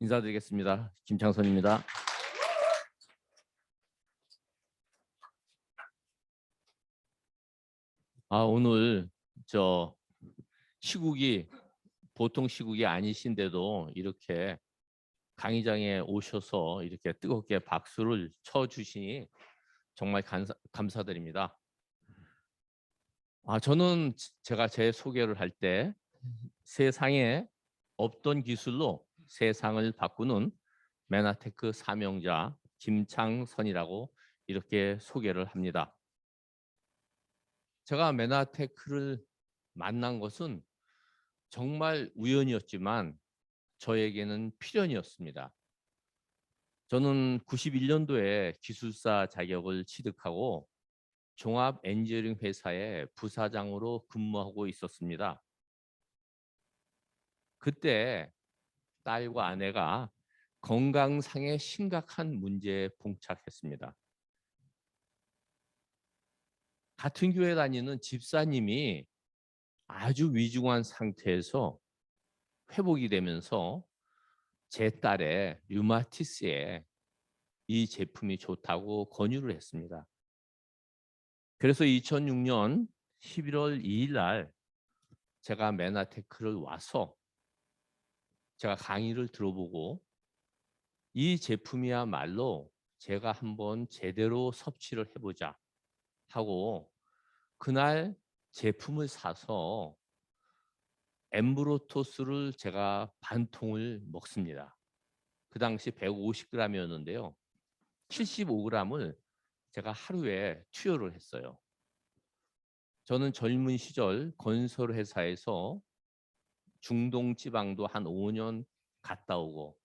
인사드리겠습니다. 김창선입니다. 오늘 시국이 보통 시국이 아니신데도 이렇게 강의장에 오셔서 이렇게 뜨겁게 박수를 쳐주시니 정말 감사드립니다. 저는 제가 제 소개를 할 때 세상에 없던 기술로 세상을 바꾸는 메나테크 사명자 김창선이라고 이렇게 소개를 합니다. 제가 메나테크를 만난 것은 정말 우연이었지만 저에게는 필연이었습니다. 저는 91년도에 기술사 자격을 취득하고 종합 엔지니어링 회사의 부사장으로 근무하고 있었습니다. 그때 딸과 아내가 건강상의 심각한 문제에 봉착했습니다. 같은 교회 다니는 집사님이 아주 위중한 상태에서 회복이 되면서 제 딸의 류마티스에 이 제품이 좋다고 권유를 했습니다. 그래서 2006년 11월 2일 날 제가 메나테크를 와서 제가 강의를 들어보고 이 제품이야말로 제가 한번 제대로 섭취를 해보자 하고 그날 제품을 사서 엠브로토스를 제가 반 통을 먹습니다. 그 당시 150g이었는데요. 75g을 제가 하루에 투여를 했어요. 저는 젊은 시절 건설회사에서 중동 지방도 한 5년 갔다 오고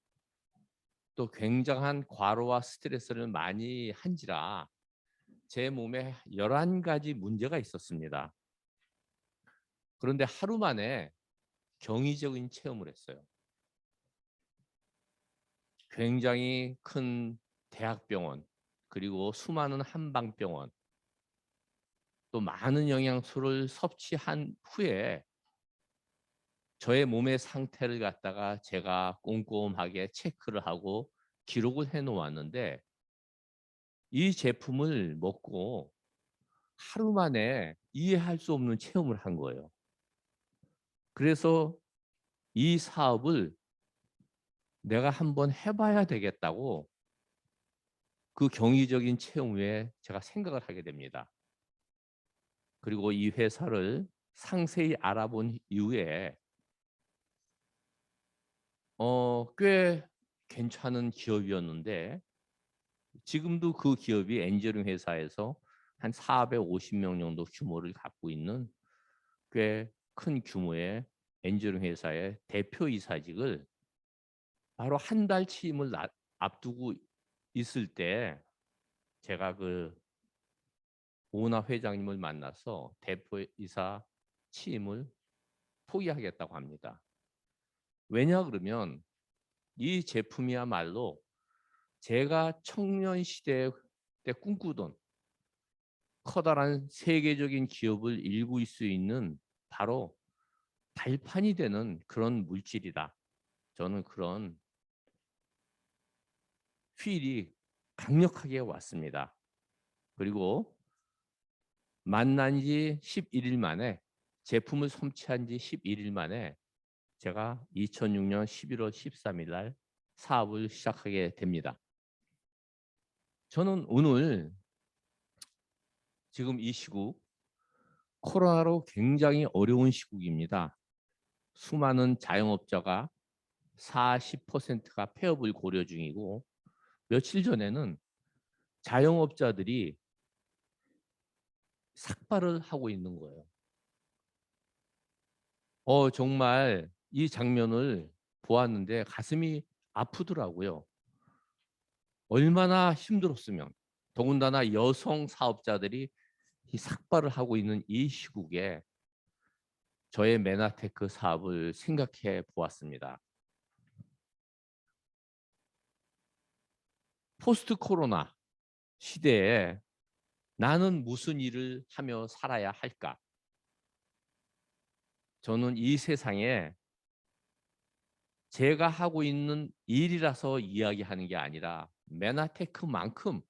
또 굉장한 과로와 스트레스를 많이 한지라 제 몸에 11가지 문제가 있었습니다. 그런데 하루 만에 경이적인 체험을 했어요. 굉장히 큰 대학병원 그리고 수많은 한방병원 또 많은 영양소를 섭취한 후에 저의 몸의 상태를 갖다가 제가 꼼꼼하게 체크를 하고 기록을 해 놓았는데 이 제품을 먹고 하루 만에 이해할 수 없는 체험을 한 거예요. 그래서 이 사업을 내가 한번 해봐야 되겠다고 그 경이적인 체험 후에 제가 생각을 하게 됩니다. 그리고 이 회사를 상세히 알아본 이후에 꽤 괜찮은 기업이었는데 지금도 그 기업이 엔지니어링 회사에서 한 450명 정도 규모를 갖고 있는 꽤 큰 규모의 엔지니어링 회사의 대표이사직을 바로 한 달 취임을 앞두고 있을 때 제가 그 오나 회장님을 만나서 대표이사 취임을 포기하겠다고 합니다. 왜냐 그러면 이 제품이야말로 제가 청년 시대 때 꿈꾸던 커다란 세계적인 기업을 일구일 수 있는 바로 발판이 되는 그런 물질이다. 저는 그런 필이 강력하게 왔습니다. 그리고 만난 지 11일 만에 제품을 섭취한 지 11일 만에 제가 2006년 11월 13일 날 사업을 시작하게 됩니다. 저는 오늘 지금 이 시국 코로나로 굉장히 어려운 시국입니다. 수많은 자영업자가 40%가 폐업을 고려 중이고 며칠 전에는 자영업자들이 삭발을 하고 있는 거예요. 정말 이 장면을 보았는데 가슴이 아프더라고요. 얼마나 힘들었으면 더군다나 여성 사업자들이 이 삭발을 하고 있는 이 시국에 저의 메나테크 사업을 생각해 보았습니다. 포스트 코로나 시대에 나는 무슨 일을 하며 살아야 할까? 저는 이 세상에 제가 하고 있는 일이라서 이야기하는 게 아니라 메나테크만큼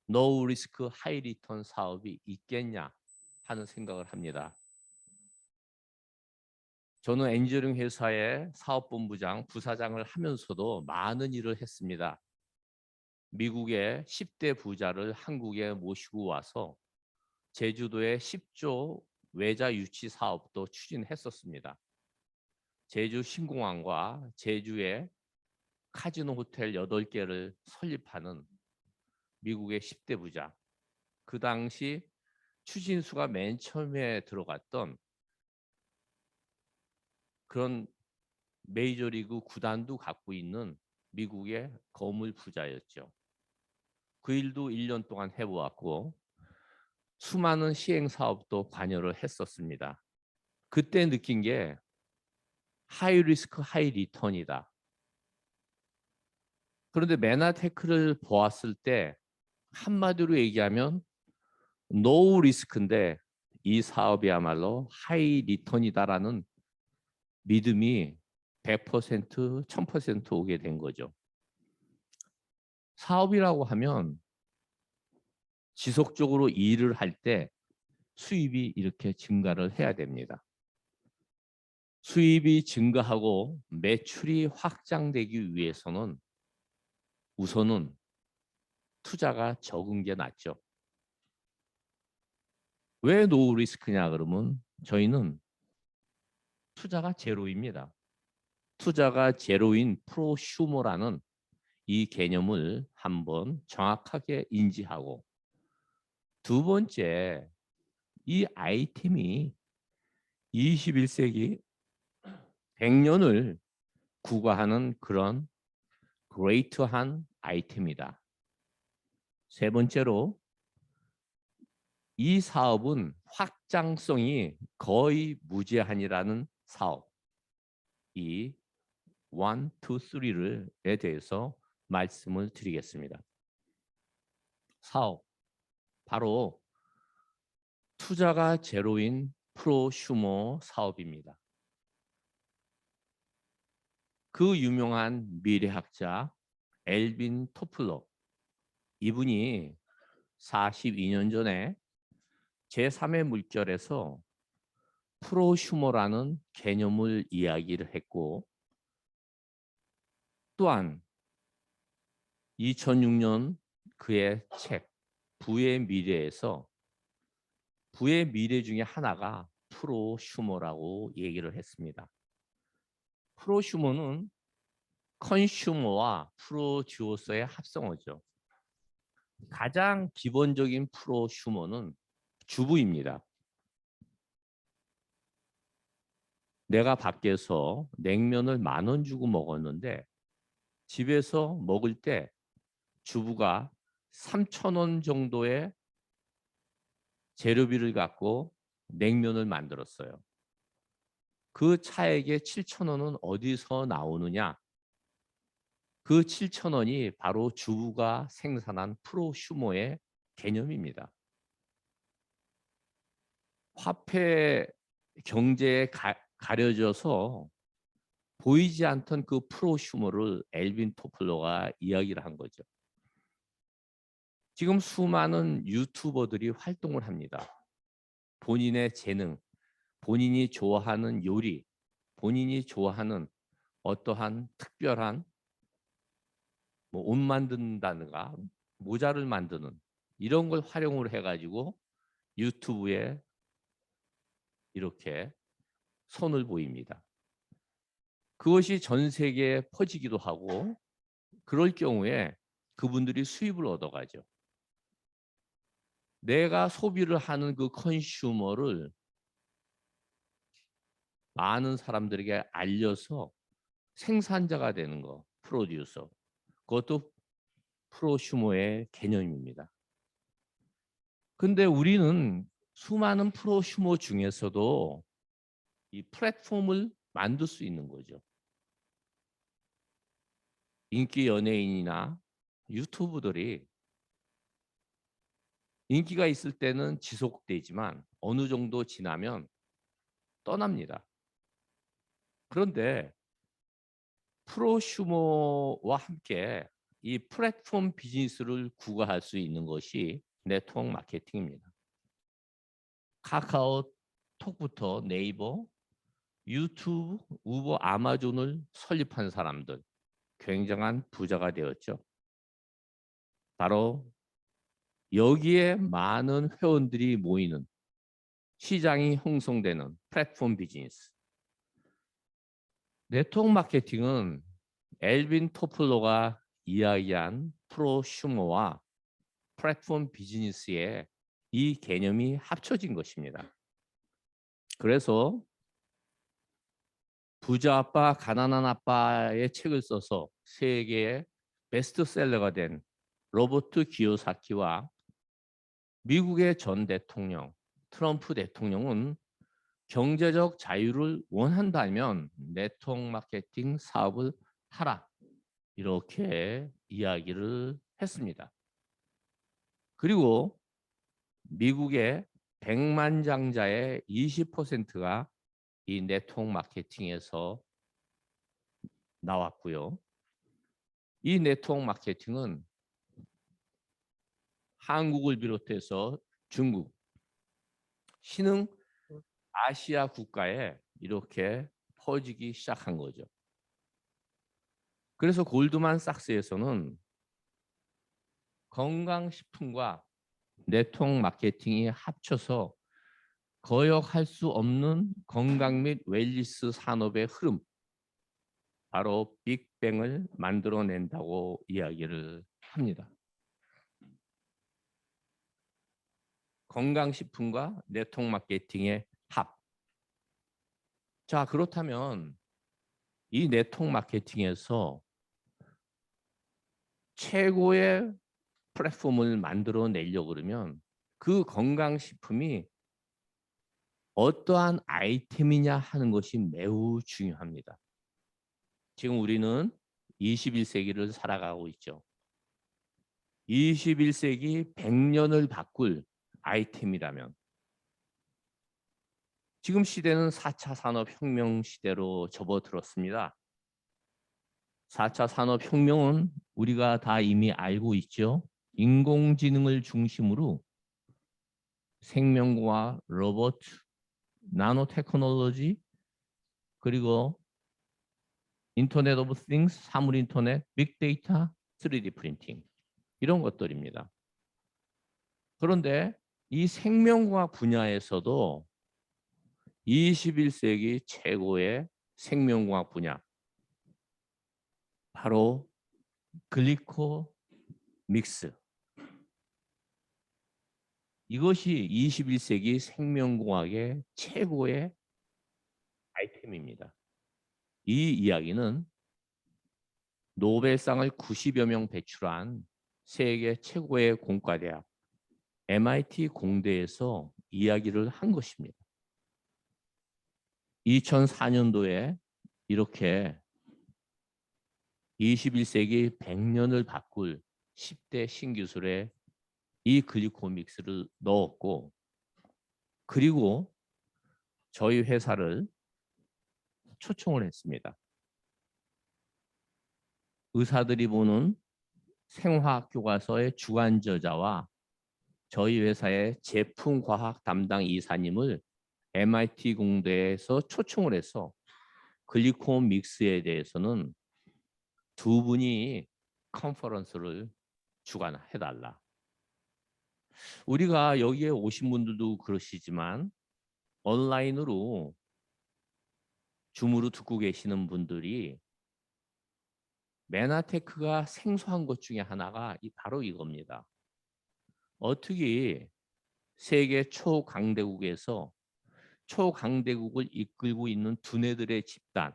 노우 리스크 하이 리턴 사업이 있겠냐 하는 생각을 합니다. 저는 엔지니어링 회사의 사업본부장, 부사장을 하면서도 많은 일을 했습니다. 미국의 10대 부자를 한국에 모시고 와서 제주도의 10조 외자 유치 사업도 추진했었습니다. 제주 신공항과 제주의 카지노 호텔 8개를 설립하는 미국의 10대 부자. 그 당시 추진수가 맨 처음에 들어갔던 그런 메이저리그 구단도 갖고 있는 미국의 거물 부자였죠. 그 일도 1년 동안 해보았고 수많은 시행 사업도 관여를 했었습니다. 그때 느낀 게 하이 리스크 하이 리턴이다. 그런데 메나테크를 보았을 때 한마디로 얘기하면 노우 리스크인데 이 사업이야말로 하이 리턴이다라는 믿음이 100%, 1000% 오게 된 거죠. 사업이라고 하면 지속적으로 일을 할 때 수입이 이렇게 증가를 해야 됩니다. 수입이 증가하고 매출이 확장되기 위해서는 우선은 투자가 적은 게 낫죠. 왜 노우 리스크냐 그러면 저희는 투자가 제로입니다. 투자가 제로인 프로슈머라는 이 개념을 한번 정확하게 인지하고 두 번째, 이 아이템이 21세기 100년을 구가하는 그런 그레이트한 아이템이다. 세 번째로 이 사업은 확장성이 거의 무제한이라는 사업. 이 1, 2, 3에 대해서 말씀을 드리겠습니다. 사업, 바로 투자가 제로인 프로슈머 사업입니다. 그 유명한 미래학자 엘빈 토플러, 이분이 42년 전에 제3의 물결에서 프로슈머라는 개념을 이야기를 했고 또한 2006년 그의 책 부의 미래에서 부의 미래 중에 하나가 프로슈머라고 얘기를 했습니다. 프로슈머는 컨슈머와 프로듀서의 합성어죠. 가장 기본적인 프로슈머는 주부입니다. 내가 밖에서 냉면을 10,000원 주고 먹었는데 집에서 먹을 때 주부가 3,000원 정도의 재료비를 갖고 냉면을 만들었어요. 그 차액의 7,000원은 어디서 나오느냐? 그 7,000원이 바로 주부가 생산한 프로슈머의 개념입니다. 화폐 경제에 가려져서 보이지 않던 그 프로슈머를 엘빈 토플러가 이야기를 한 거죠. 지금 수많은 유튜버들이 활동을 합니다. 본인의 재능, 본인이 좋아하는 요리, 본인이 좋아하는 어떠한 특별한 옷 만든다든가 모자를 만드는 이런 걸 활용을 해가지고 유튜브에 이렇게 손을 보입니다. 그것이 전 세계에 퍼지기도 하고 그럴 경우에 그분들이 수입을 얻어가죠. 내가 소비를 하는 그 컨슈머를 많은 사람들에게 알려서 생산자가 되는 거, 프로듀서. 그것도 프로슈머의 개념입니다. 근데 우리는 수많은 프로슈머 중에서도 이 플랫폼을 만들 수 있는 거죠. 인기 연예인이나 유튜브들이 인기가 있을 때는 지속되지만 어느 정도 지나면 떠납니다. 그런데 프로슈머와 함께 이 플랫폼 비즈니스를 구가할 수 있는 것이 네트워크 마케팅입니다. 카카오톡부터 네이버, 유튜브, 우버, 아마존을 설립한 사람들, 굉장한 부자가 되었죠. 바로 여기에 많은 회원들이 모이는, 시장이 형성되는 플랫폼 비즈니스. 네트워크 마케팅은 엘빈 토플러가 이야기한 프로슈머와 플랫폼 비즈니스의 이 개념이 합쳐진 것입니다. 그래서 부자 아빠, 가난한 아빠의 책을 써서 세계의 베스트셀러가 된 로버트 기요사키와 미국의 전 대통령 트럼프 대통령은 경제적 자유를 원한다면 네트워크 마케팅 사업을 하라, 이렇게 이야기를 했습니다. 그리고 미국의 백만장자의 20%가 이 네트워크 마케팅에서 나왔고요. 이 네트워크 마케팅은 한국을 비롯해서 중국, 신흥 아시아 국가에 이렇게 퍼지기 시작한 거죠. 그래서 골드만삭스에서는 건강식품과 네트워크 마케팅이 합쳐서 거역할 수 없는 건강 및 웰니스 산업의 흐름, 바로 빅뱅을 만들어낸다고 이야기를 합니다. 건강식품과 네트워크 마케팅의 합. 자, 그렇다면 이 네트워크 마케팅에서 최고의 플랫폼을 만들어내려고 그러면 그 건강식품이 어떠한 아이템이냐 하는 것이 매우 중요합니다. 지금 우리는 21세기를 살아가고 있죠. 21세기 100년을 바꿀 아이템이라면, 지금 시대는 4차 산업혁명 시대로 접어들었습니다. 4차 산업혁명은 우리가 다 이미 알고 있죠. 인공지능을 중심으로 생명과학, 로봇, 나노 테크놀로지, 그리고 인터넷 오브 띵스, 사물 인터넷, 빅데이터, 3D 프린팅, 이런 것들입니다. 그런데 이 생명과학 분야에서도 21세기 최고의 생명과학 분야, 바로 글리코 믹스. 이것이 21세기 생명공학의 최고의 아이템입니다. 이 이야기는 노벨상을 90여 명 배출한 세계 최고의 공과대학 MIT 공대에서 이야기를 한 것입니다. 2004년도에 이렇게 21세기 100년을 바꿀 10대 신기술에 이 글리코믹스를 넣었고, 그리고 저희 회사를 초청을 했습니다. 의사들이 보는 생화학 교과서의 주간 저자와 저희 회사의 제품 과학 담당 이사님을 MIT 공대에서 초청을 해서 글리코믹스에 대해서는 두 분이 컨퍼런스를 주관해달라. 우리가 여기에 오신 분들도 그러시지만 온라인으로 줌으로 듣고 계시는 분들이 메나테크가 생소한 것 중에 하나가 바로 이겁니다. 어떻게 세계 초강대국에서 초강대국을 이끌고 있는 두뇌들의 집단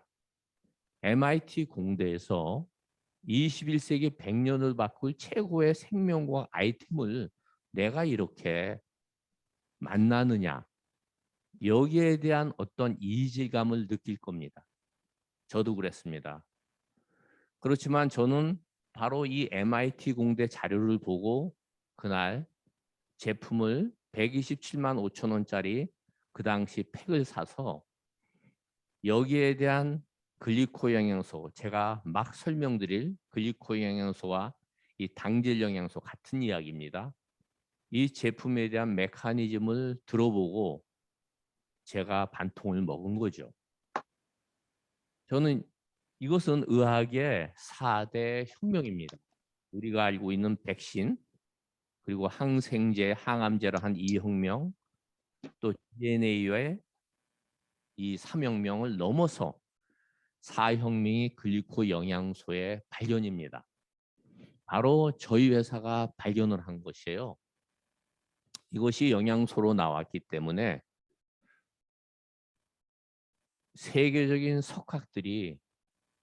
MIT 공대에서 21세기 100년을 바꿀 최고의 생명과학 아이템을 내가 이렇게 만나느냐, 여기에 대한 어떤 이질감을 느낄 겁니다. 저도 그랬습니다. 그렇지만 저는 바로 이 MIT 공대 자료를 보고 그날 제품을 127만 5천 원짜리 그 당시 팩을 사서 여기에 대한 글리코 영양소, 제가 막 설명드릴 글리코 영양소와 이 당질 영양소 같은 이야기입니다. 이 제품에 대한 메커니즘을 들어보고 제가 반통을 먹은 거죠. 저는 이것은 의학의 4대 혁명입니다. 우리가 알고 있는 백신, 그리고 항생제, 항암제를 한 2혁명, 또 DNA의 이 3혁명을 넘어서 4혁명이 글리코 영양소의 발견입니다. 바로 저희 회사가 발견을 한 것이에요. 이것이 영양소로 나왔기 때문에 세계적인 석학들이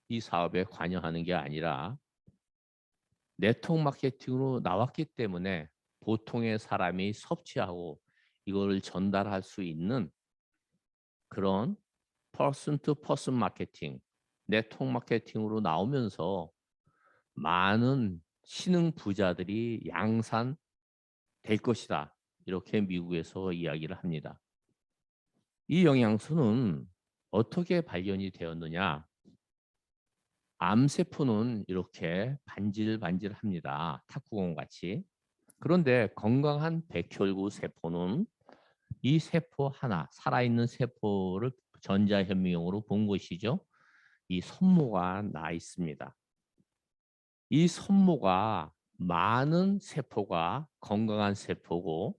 이 사업에 관여하는 게 아니라 네트워크 마케팅으로 나왔기 때문에 보통의 사람이 섭취하고 이거를 전달할 수 있는 그런 퍼슨 투 퍼슨 마케팅, 네트워크 마케팅으로 나오면서 많은 신흥 부자들이 양산될 것이다. 이렇게 미국에서 이야기를 합니다. 이 영양소는 어떻게 발견이 되었느냐? 암세포는 이렇게 반질반질합니다. 탁구공 같이. 그런데 건강한 백혈구 세포는 이 세포 하나, 살아있는 세포를 전자현미경으로 본 것이죠. 이 손모가 나 있습니다. 이 손모가 많은 세포가 건강한 세포고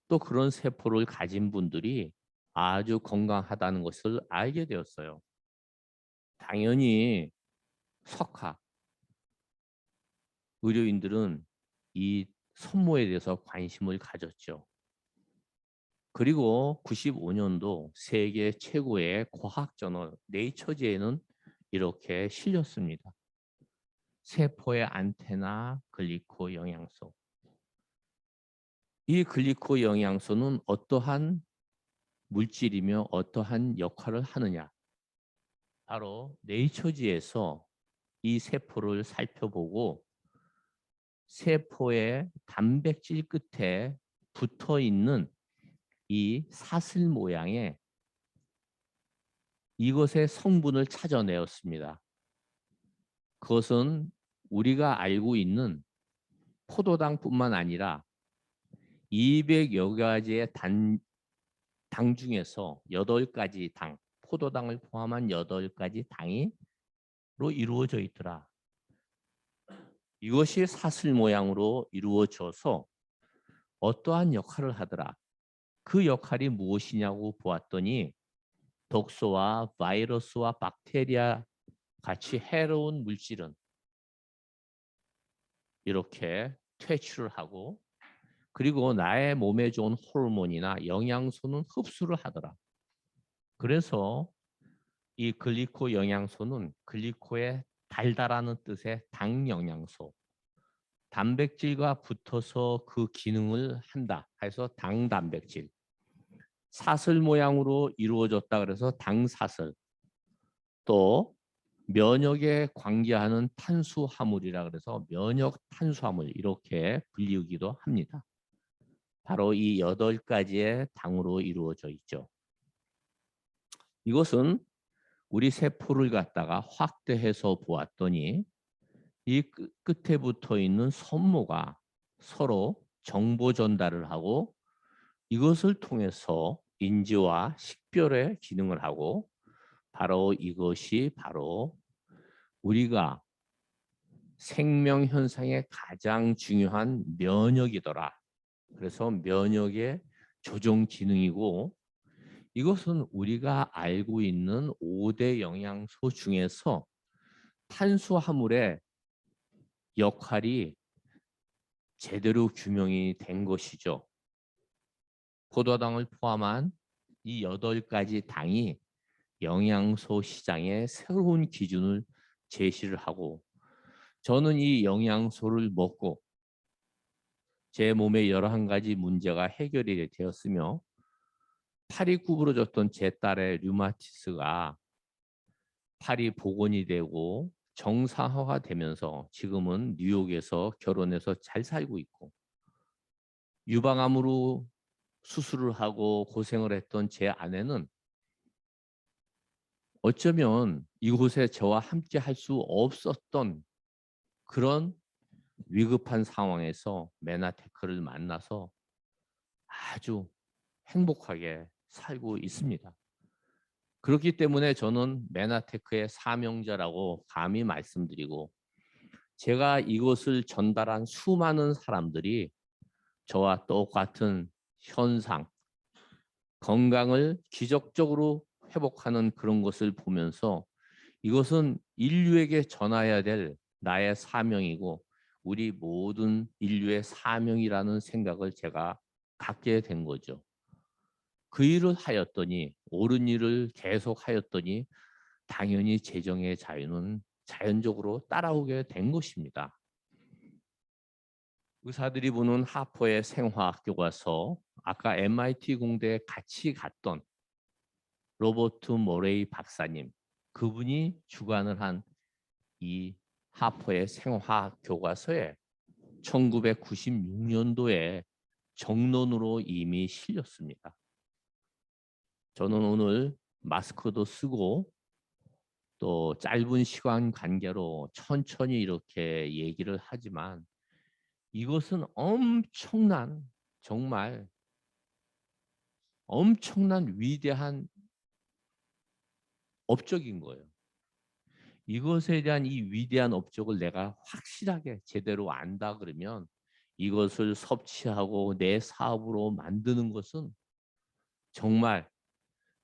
또 그런 세포를 가진 분들이 아주 건강하다는 것을 알게 되었어요. 당연히 석학, 의료인들은 이 손모에 대해서 관심을 가졌죠. 그리고 95년도 세계 최고의 과학 저널 네이처지에는 이렇게 실렸습니다. 세포의 안테나 글리코 영양소. 이 글리코 영양소는 어떠한 물질이며 어떠한 역할을 하느냐. 바로 네이처지에서 이 세포를 살펴보고 세포의 단백질 끝에 붙어 있는 이 사슬 모양의 이것의 성분을 찾아내었습니다. 그것은 우리가 알고 있는 포도당뿐만 아니라 200여 가지의 당 중에서 8가지 당, 포도당을 포함한 8가지 당이로 이루어져 있더라. 이것이 사슬 모양으로 이루어져서 어떠한 역할을 하더라. 그 역할이 무엇이냐고 보았더니 독소와 바이러스와 박테리아 같이 해로운 물질은 이렇게 퇴출을 하고 그리고 나의 몸에 좋은 호르몬이나 영양소는 흡수를 하더라. 그래서 이 글리코 영양소는 글리코의 달달하는 뜻의 당 영양소, 단백질과 붙어서 그 기능을 한다. 해서 당 단백질. 사슬 모양으로 이루어졌다 그래서 당사슬. 또 면역에 관계하는 탄수화물이라 그래서 면역 탄수화물 이렇게 불리기도 합니다. 바로 이 8가지의 당으로 이루어져 있죠. 이것은 우리 세포를 갖다가 확대해서 보았더니 이 끝에 붙어 있는 손모가 서로 정보 전달을 하고 이것을 통해서 인지와 식별의 기능을 하고 바로 이것이 바로 우리가 생명 현상의 가장 중요한 면역이더라. 그래서 면역의 조종 기능이고 이것은 우리가 알고 있는 5대 영양소 중에서 탄수화물의 역할이 제대로 규명이 된 것이죠. 포도당을 포함한 이 8가지 당이 영양소 시장의 새로운 기준을 제시를 하고 저는 이 영양소를 먹고 제 몸에 여러 한 가지 문제가 해결이 되었으며 팔이 구부러졌던 제 딸의 류마티스가 팔이 복원이 되고 정상화가 되면서 지금은 뉴욕에서 결혼해서 잘 살고 있고 유방암으로 수술을 하고 고생을 했던 제 아내는 어쩌면 이곳에 저와 함께 할 수 없었던 그런 위급한 상황에서 메나테크를 만나서 아주 행복하게 살고 있습니다. 그렇기 때문에 저는 메나테크의 사명자라고 감히 말씀드리고, 제가 이것을 전달한 수많은 사람들이 저와 똑같은 현상, 건강을 기적적으로 회복하는 그런 것을 보면서 이것은 인류에게 전해야 될 나의 사명이고 우리 모든 인류의 사명이라는 생각을 제가 갖게 된 거죠. 그 일을 하였더니, 옳은 일을 계속 하였더니 당연히 재정의 자유는 자연적으로 따라오게 된 것입니다. 의사들이 보는 하퍼의 생화학 교과서, 아까 MIT 공대에 같이 갔던 로버트 모레이 박사님, 그분이 주관을 한 이 하퍼의 생화학 교과서에 1996년도에 정론으로 이미 실렸습니다. 저는 오늘 마스크도 쓰고 또 짧은 시간 관계로 천천히 이렇게 얘기를 하지만 이것은 엄청난, 정말 엄청난 위대한 업적인 거예요. 이것에 대한 이 위대한 업적을 내가 확실하게 제대로 안다 그러면 이것을 섭취하고 내 사업으로 만드는 것은 정말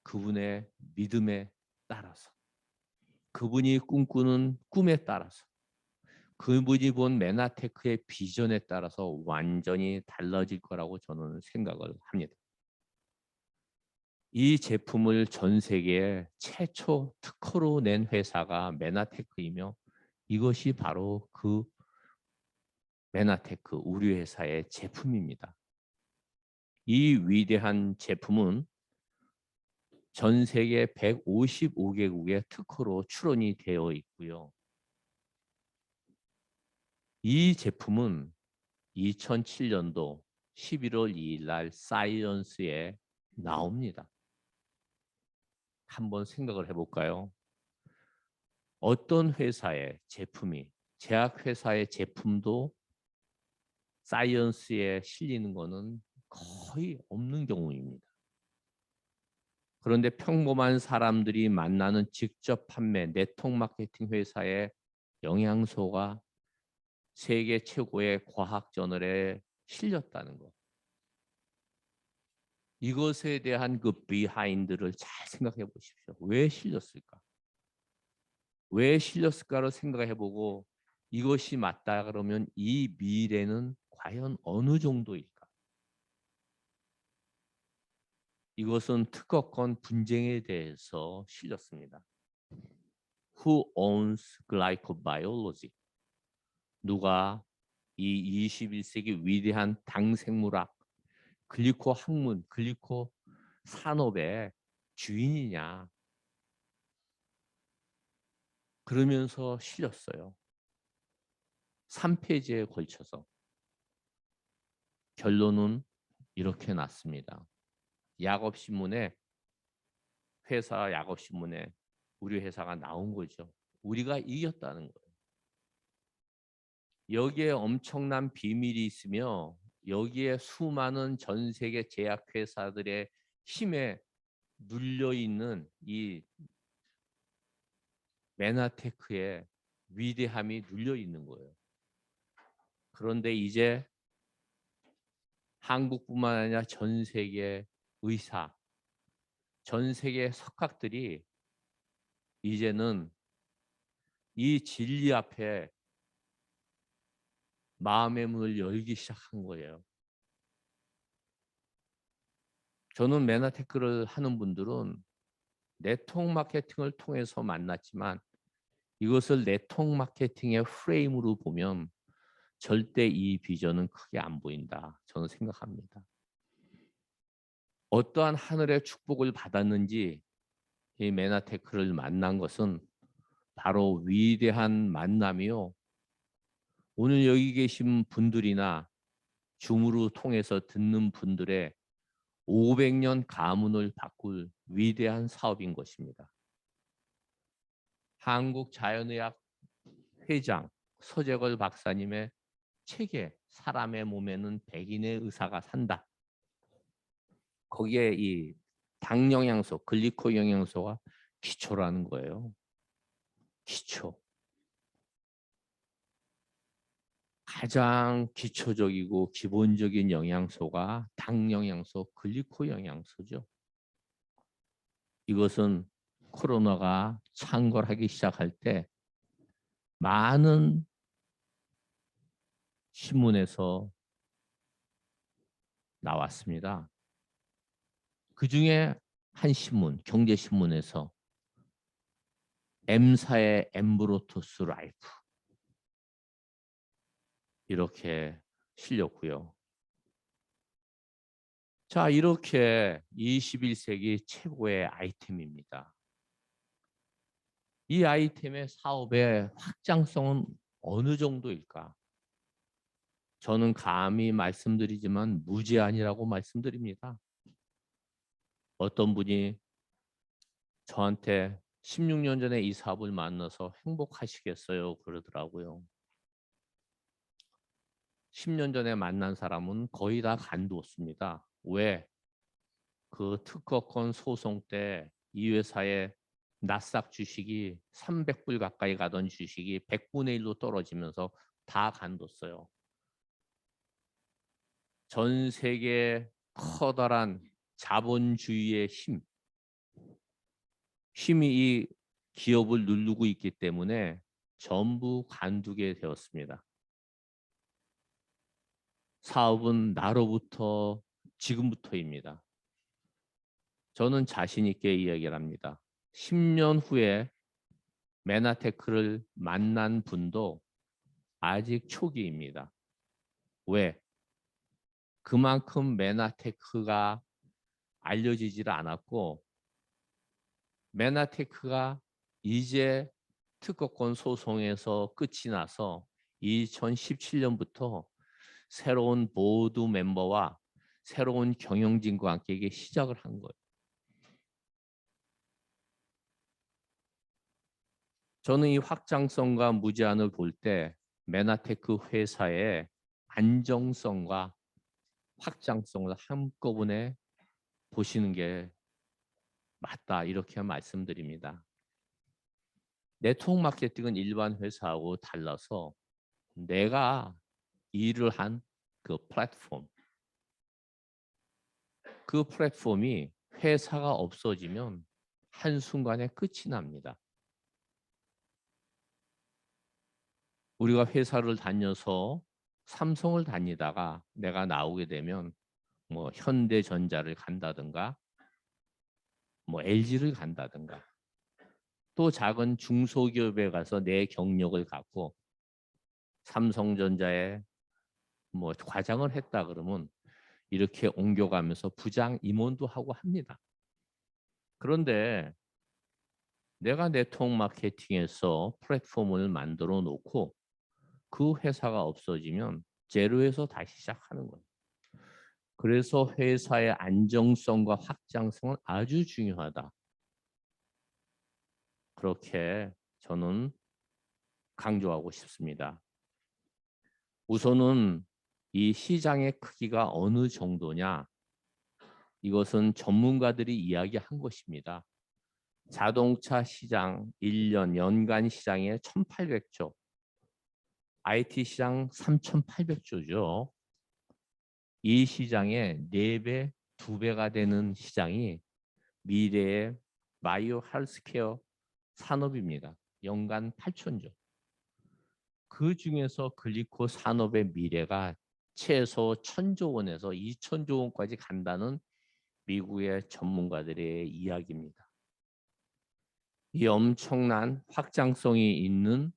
그분의 믿음에 따라서, 그분이 꿈꾸는 꿈에 따라서, 그분이 본 메나테크의 비전에 따라서 완전히 달라질 거라고 저는 생각을 합니다. 이 제품을 전 세계에 최초 특허로 낸 회사가 메나테크이며 이것이 바로 그 메나테크 우리 회사의 제품입니다. 이 위대한 제품은 전 세계 155개국의 특허로 출원이 되어 있고요. 이 제품은 2007년도 11월 2일 날 사이언스에 나옵니다. 한번 생각을 해볼까요? 어떤 회사의 제품이, 제약회사의 제품도 사이언스에 실리는 것은 거의 없는 경우입니다. 그런데 평범한 사람들이 만나는 직접 판매, 네트워크 마케팅 회사의 영양소가 세계 최고의 과학 저널에 실렸다는 것. 이것에 대한 그 비하인드를 잘 생각해 보십시오. 왜 실렸을까? 왜 실렸을까를 생각해 보고 이것이 맞다 그러면 이 미래는 과연 어느 정도일까? 이것은 특허권 분쟁에 대해서 실렸습니다. Who owns glycobiology? 누가 이 21세기 위대한 당생물학, 글리코 학문, 글리코 산업의 주인이냐? 그러면서 실렸어요. 3페이지에 걸쳐서. 결론은 이렇게 났습니다. 약업신문에, 회사 약업신문에 우리 회사가 나온 거죠. 우리가 이겼다는 거예요. 여기에 엄청난 비밀이 있으며 여기에 수많은 전 세계 제약회사들의 힘에 눌려 있는 이 메나테크의 위대함이 눌려 있는 거예요. 그런데 이제 한국뿐만 아니라 전 세계 의사, 전 세계 석학들이 이제는 이 진리 앞에 마음의 문을 열기 시작한 거예요. 저는 메나테크를 하는 분들은 네트워크 마케팅을 통해서 만났지만 이것을 네트워크 마케팅의 프레임으로 보면 절대 이 비전은 크게 안 보인다. 저는 생각합니다. 어떠한 하늘의 축복을 받았는지 이 메나테크를 만난 것은 바로 위대한 만남이요. 오늘 여기 계신 분들이나 줌으로 통해서 듣는 분들의 500년 가문을 바꿀 위대한 사업인 것입니다. 한국자연의학 회장 서재걸 박사님의 책에 사람의 몸에는 100인의 의사가 산다. 거기에 이 당 영양소, 글리코 영양소가 기초라는 거예요. 기초. 가장 기초적이고 기본적인 영양소가 당 영양소, 글리코 영양소죠. 이것은 코로나가 창궐하기 시작할 때 많은 신문에서 나왔습니다. 그중에 한 신문, 경제신문에서 M사의 엠브로토스 라이프 이렇게 실렸고요. 자, 이렇게 21세기 최고의 아이템입니다. 이 아이템의 사업의 확장성은 어느 정도일까? 저는 감히 말씀드리지만 무제한이라고 말씀드립니다. 어떤 분이 저한테 16년 전에 이 사업을 만나서 행복하시겠어요? 그러더라고요. 10년 전에 만난 사람은 거의 다 간두었습니다. 왜? 그 특허권 소송 때 이 회사의 나스닥 주식이 300불 가까이 가던 주식이 100분의 1로 떨어지면서 다 간뒀어요. 전 세계 커다란 자본주의의 힘이 이 기업을 누르고 있기 때문에 전부 관두게 되었습니다. 사업은 나로부터 지금부터입니다. 저는 자신 있게 이야기를 합니다. 10년 후에 메나테크를 만난 분도 아직 초기입니다. 왜? 그만큼 메나테크가 알려지질 않았고 메나테크가 이제 특허권 소송에서 끝이 나서 2017년부터 새로운 보드 멤버와 새로운 경영진과 함께 이게 시작을 한 거예요. 저는 이 확장성과 무제한을 볼 때 메나테크 회사의 안정성과 확장성을 한꺼번에 보시는 게 맞다 이렇게 말씀드립니다. 네트워크 마케팅은 일반 회사하고 달라서 내가 일을 한 그 플랫폼, 그 플랫폼이 회사가 없어지면 한순간에 끝이 납니다. 우리가 회사를 다녀서 삼성을 다니다가 내가 나오게 되면 뭐 현대전자를 간다든가 뭐 LG를 간다든가 또 작은 중소기업에 가서 내 경력을 갖고 삼성전자에 뭐 과장을 했다 그러면 이렇게 옮겨가면서 부장 임원도 하고 합니다. 그런데 내가 네트워크 마케팅에서 플랫폼을 만들어 놓고 그 회사가 없어지면 제로에서 다시 시작하는 거예요. 그래서 회사의 안정성과 확장성은 아주 중요하다. 그렇게 저는 강조하고 싶습니다. 우선은 이 시장의 크기가 어느 정도냐? 이것은 전문가들이 이야기한 것입니다. 자동차 시장 1년 연간 시장에 1,800조, IT 시장 3,800조죠. 이 시장의 4배, 2배가 되는 시장이 미래의 바이오 헬스케어 산업입니다. 연간 8천조. 그 중에서 글리코 산업의 미래가 최소 1,000조 원에서 2,000조 원까지 간다는 미국의 전문가들의 이야기입니다. 이 엄청난 확장성이 있는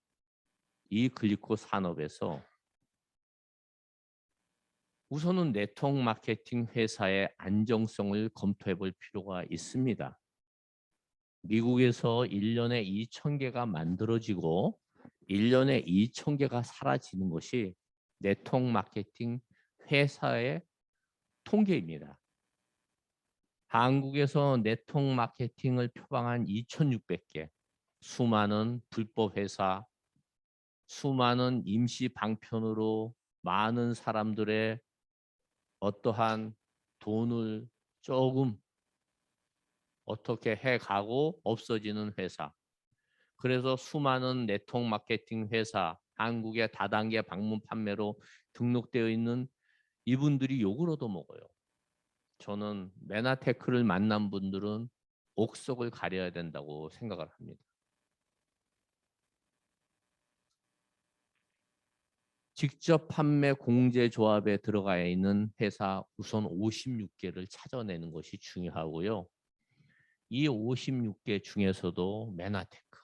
이 글리코 산업에서 우선은 네트워크 마케팅 회사의 안정성을 검토해 볼 필요가 있습니다. 미국에서 1년에 2,000개가 만들어지고 1년에 2,000개가 사라지는 것이 네트워크 마케팅 회사의 통계입니다. 한국에서 네트워크 마케팅을 표방한 2,600개, 수많은 불법 회사, 수많은 임시 방편으로 많은 사람들의 어떠한 돈을 조금 어떻게 해가고 없어지는 회사. 그래서 수많은 네트워크 마케팅 회사, 한국의 다단계 방문 판매로 등록되어 있는 이분들이 욕을 얻어먹어요. 저는 메나테크를 만난 분들은 옥석을 가려야 된다고 생각을 합니다. 직접 판매 공제 조합에 들어가 있는 회사 우선 56개를 찾아내는 것이 중요하고요. 이 56개 중에서도 메나테크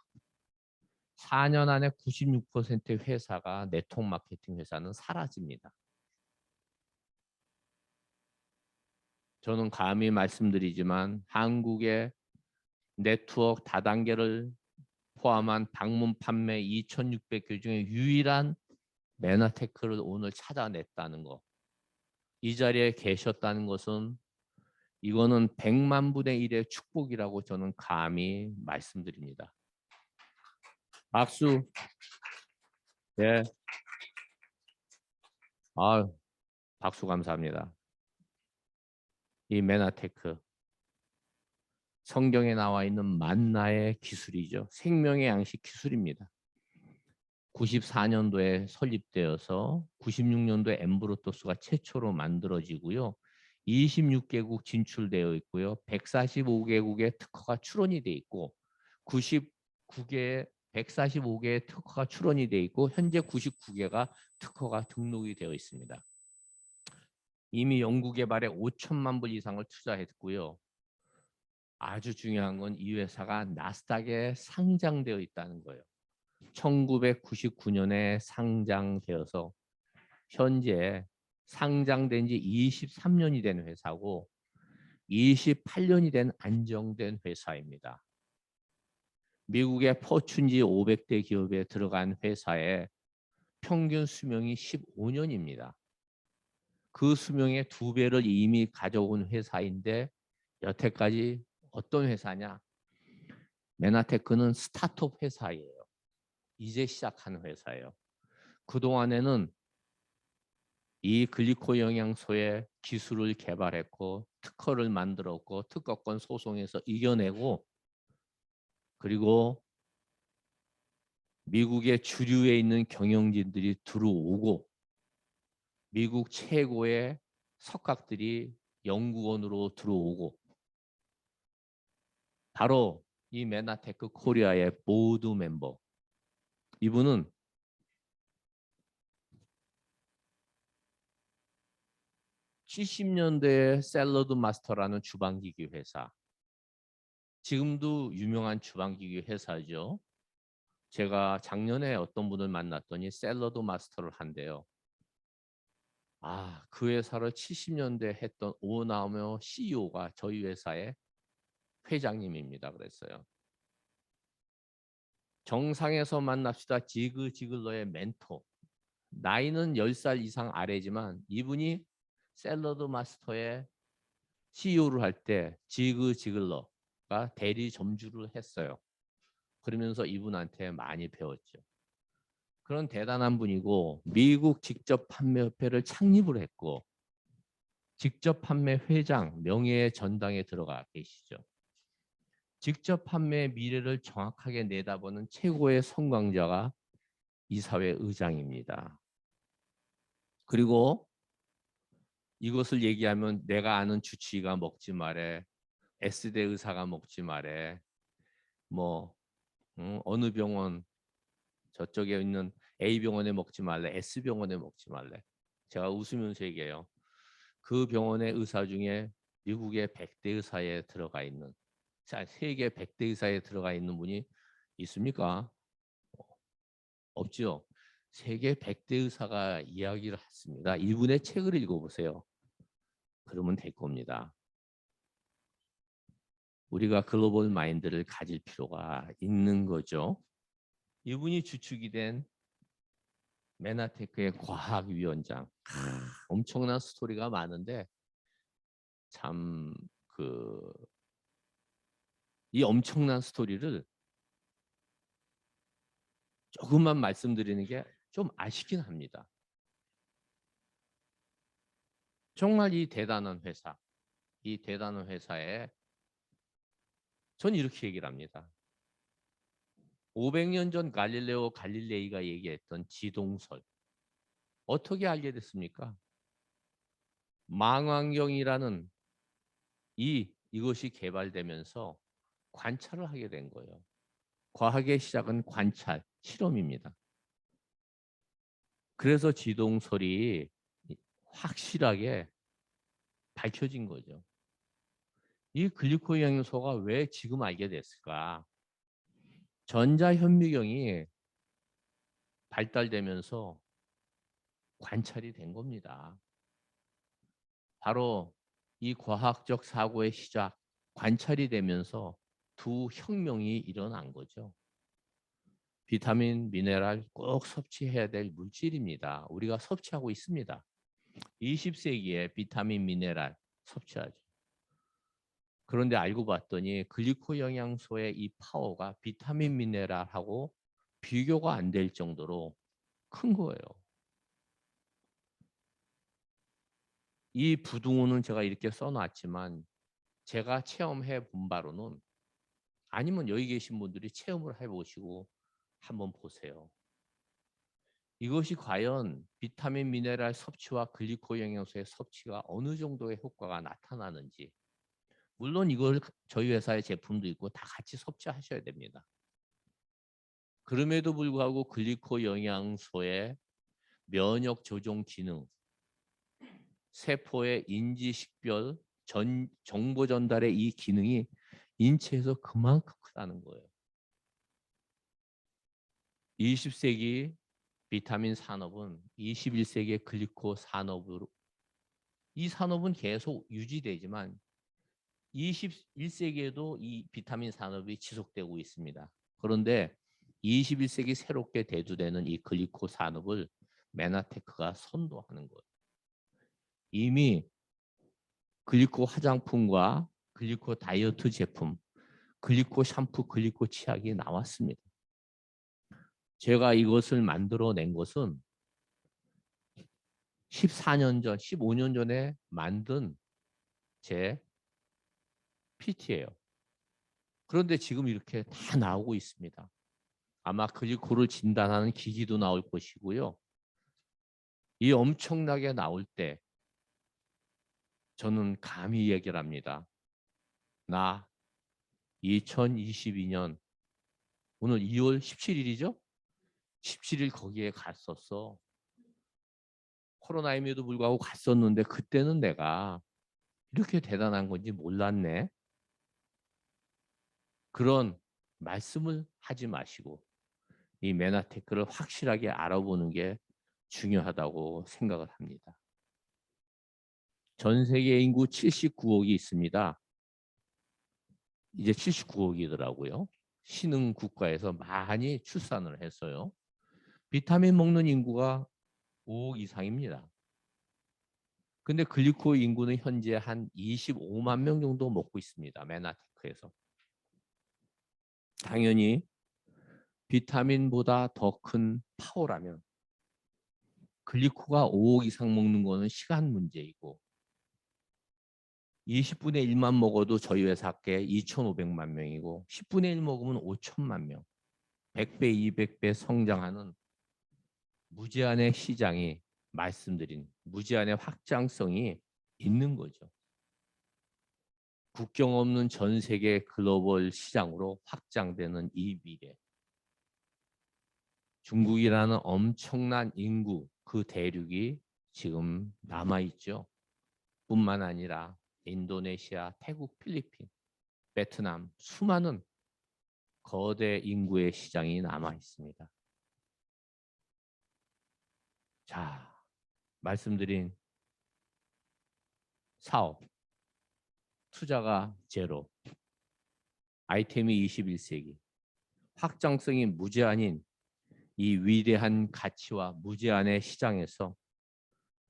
4년 안에 96%의 회사가 네트워크 마케팅 회사는 사라집니다. 저는 감히 말씀드리지만 한국의 네트워크 다단계를 포함한 방문 판매 2,600개 중에 유일한 메나테크를 오늘 찾아냈다는 거. 이 자리에 계셨다는 것은 이거는 100만 분의 1의 축복이라고 저는 감히 말씀드립니다. 박수. 네. 아, 박수 감사합니다. 이 메나테크 성경에 나와 있는 만나의 기술이죠. 생명의 양식 기술입니다. 94년도에 설립되어서 96년도에 엠브로토스가 최초로 만들어지고요. 26개국 진출되어 있고요. 145개국의 특허가 출원이 돼 있고 99개 145개의 특허가 출원이 돼 있고 현재 99개가 특허가 등록이 되어 있습니다. 이미 연구 개발에 5천만 불 이상을 투자했고요. 아주 중요한 건 이 회사가 나스닥에 상장되어 있다는 거예요. 1999년에 상장되어서 현재 상장된 지 23년이 된 회사고 28년이 된 안정된 회사입니다. 미국의 포춘지 500대 기업에 들어간 회사의 평균 수명이 15년입니다. 그 수명의 2배를 이미 가져온 회사인데 여태까지 어떤 회사냐? 메나테크는 스타트업 회사예요. 이제 시작하는 회사예요. 그동안에는 이 글리코 영양소의 기술을 개발했고 특허를 만들었고 특허권 소송에서 이겨내고 그리고 미국의 주류에 있는 경영진들이 들어오고 미국 최고의 석학들이 연구원으로 들어오고 바로 이 메나테크 코리아의 보드 멤버 이분은 70년대에 샐러드 마스터라는 주방기기 회사 지금도 유명한 주방기기 회사죠. 제가 작년에 어떤 분을 만났더니 샐러드 마스터를 한대요. 그 회사를 70년대 했던 오나며 CEO가 저희 회사의 회장님입니다. 그랬어요. 정상에서 만납시다. 지글지글러의 멘토. 나이는 10살 이상 아래지만 이분이 샐러드 마스터의 CEO를 할 때 지글지글러가 대리 점주를 했어요. 그러면서 이분한테 많이 배웠죠. 그런 대단한 분이고 미국 직접 판매협회를 창립을 했고 직접 판매 회장 명예의 전당에 들어가 계시죠. 직접 판매의 미래를 정확하게 내다보는 최고의 성광자가 이사회 의장입니다. 그리고 이것을 얘기하면 내가 아는 주치의가 먹지 말해, S대 의사가 먹지 말해, 뭐 어느 병원 저쪽에 있는 A병원에 먹지 말래, S병원에 먹지 말래. 제가 웃으면서 얘기해요. 그 병원의 의사 중에 미국의 100대 의사에 들어가 있는 세계 100대 의사에 들어가 있는 분이 있습니까? 없죠. 세계 100대 의사가 이야기를 했습니다. 이분의 책을 읽어보세요. 그러면 될 겁니다. 우리가 글로벌 마인드를 가질 필요가 있는 거죠. 이분이 주축이 된 메나테크의 과학위원장. 엄청난 스토리가 많은데 참 이 엄청난 스토리를 조금만 말씀드리는 게 좀 아쉽긴 합니다. 정말 이 대단한 회사, 이 대단한 회사에 전 이렇게 얘기를 합니다. 500년 전 갈릴레오 갈릴레이가 얘기했던 지동설 어떻게 알게 됐습니까? 망원경이라는 이것이 개발되면서 관찰을 하게 된 거예요. 과학의 시작은 관찰, 실험입니다. 그래서 지동설이 확실하게 밝혀진 거죠. 이 글리코 영양소가 왜 지금 알게 됐을까? 전자현미경이 발달되면서 관찰이 된 겁니다. 바로 이 과학적 사고의 시작, 관찰이 되면서 두 혁명이 일어난 거죠. 비타민, 미네랄 꼭 섭취해야 될 물질입니다. 우리가 섭취하고 있습니다. 20세기에 비타민, 미네랄 섭취하죠. 그런데 알고 봤더니 글리코 영양소의 이 파워가 비타민, 미네랄하고 비교가 안 될 정도로 큰 거예요. 이 부등호는 제가 이렇게 써놨지만 제가 체험해 본 바로는 아니면 여기 계신 분들이 체험을 해보시고 한번 보세요. 이것이 과연 비타민, 미네랄 섭취와 글리코 영양소의 섭취가 어느 정도의 효과가 나타나는지 물론 이걸 저희 회사의 제품도 있고 다 같이 섭취하셔야 됩니다. 그럼에도 불구하고 글리코 영양소의 면역 조종 기능, 세포의 인지 식별, 정보 전달의 이 기능이 인체에서 그만큼 크다는 거예요. 20세기 비타민 산업은 21세기의 글리코 산업으로 이 산업은 계속 유지되지만 21세기에도 이 비타민 산업이 지속되고 있습니다. 그런데 21세기 새롭게 대두되는 이 글리코 산업을 메나테크가 선도하는 거예요. 이미 글리코 화장품과 글리코 다이어트 제품, 글리코 샴푸, 글리코 치약이 나왔습니다. 제가 이것을 만들어낸 것은 14년 전, 15년 전에 만든 제 PT예요. 그런데 지금 이렇게 다 나오고 있습니다. 아마 글리코를 진단하는 기기도 나올 것이고요. 이 엄청나게 나올 때 저는 감히 얘기를 합니다. 나 2022년 오늘 2월 17일이죠? 17일 거기에 갔었어. 코로나임에도 불구하고 갔었는데 그때는 내가 이렇게 대단한 건지 몰랐네. 그런 말씀을 하지 마시고 이 메나테크를 확실하게 알아보는 게 중요하다고 생각을 합니다. 전 세계 인구 79억이 있습니다. 이제 79억이더라고요. 신흥 국가에서 많이 출산을 했어요. 비타민 먹는 인구가 5억 이상입니다. 근데 글리코 인구는 현재 한 25만 명 정도 먹고 있습니다. 메나테크에서. 당연히 비타민보다 더 큰 파워라면 글리코가 5억 이상 먹는 거는 시간 문제이고 20분의 1만 먹어도 저희 회사께 2,500만 명이고 10분의 1 먹으면 5천만 명. 100배, 200배 성장하는 무제한의 시장이 말씀드린 무제한의 확장성이 있는 거죠. 국경 없는 전 세계 글로벌 시장으로 확장되는 이 미래. 중국이라는 엄청난 인구 그 대륙이 지금 남아있죠. 뿐만 아니라 인도네시아, 태국, 필리핀, 베트남 수많은 거대 인구의 시장이 남아있습니다. 자, 말씀드린 사업, 투자가 제로, 아이템이 21세기, 확장성이 무제한인 이 위대한 가치와 무제한의 시장에서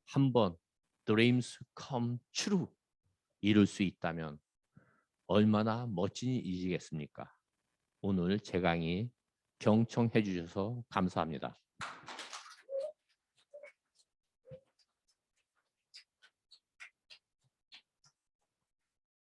한번 dreams come true 이룰 수 있다면 얼마나 멋진 일이겠습니까? 오늘 제 강의 경청해 주셔서 감사합니다.